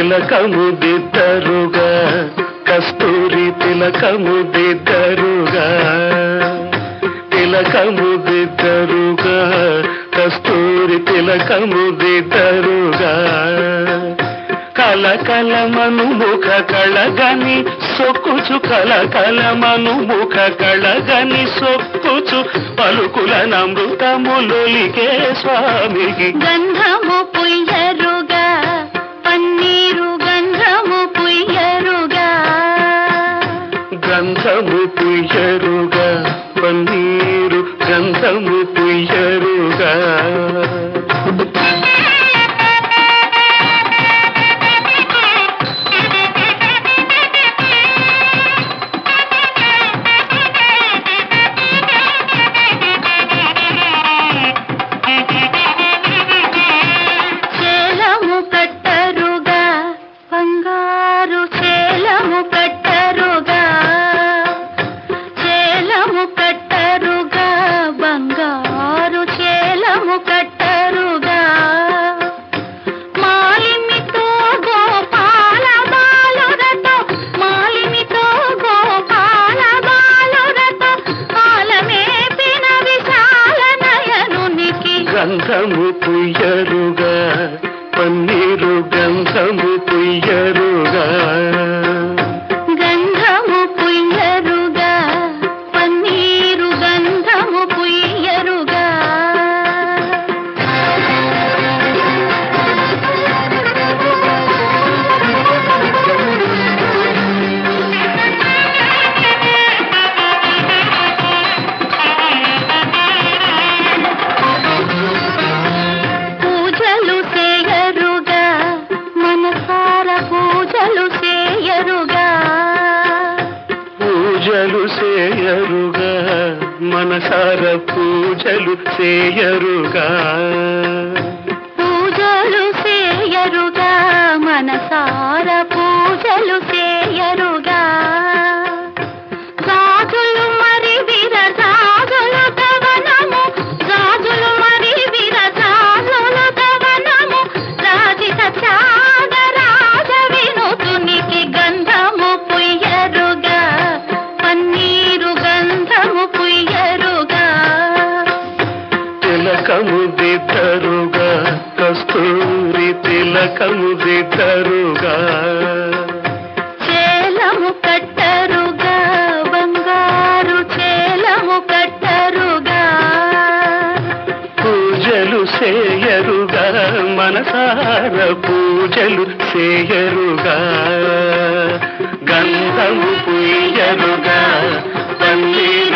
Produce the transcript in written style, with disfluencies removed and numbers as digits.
తిలకము దిద్దరుగా కస్తూరి తిలకము దిద్దరుగా తిలకము దిద్దరుగా కస్తూరి తిలకము దిద్దరుగా కలకలమను ముఖ కళగని సొక్కుచు కలకలమను ముఖ కళగని సొక్కుచు పలుకుల నమృతములొలికే స్వామికి గంధము పుయ్యరుగా పన్నీరు గంధము పుయ్యరుగా గంధము పుయ్యరుగా పన్నీరు గంధము పుయ్యరుగా గంధము పుయ్యరుగా పన్నీరు గంధము పుయ్యరుగా గంధము పుయ్యరుగా పన్నీరు గంధము పుయ్యరుగా పూజలు చేయరుగా మనసార పూజలు చేయరుగా పూజలు చేయరుగా మనసార పూజలు చేయరుగా గాజులు మరి విరజాజులు తవనము గాజులు మరి విరజాజులు తవనము రాజిత త్యాగరాజ వినుతునికి గంధము పుయ్యరుగా పన్నీరు గంధము పుయ్యరుగా తిలకము దిద్దరుగా కస్తూరి తిలకము దిద్దరుగా చేలము కట్టరుగా బంగారు చేలము కట్టరుగా పూజలు చేయరుగా మనసార పూజలు చేయరుగా గంధము పుయ్యరుగా పన్నీరు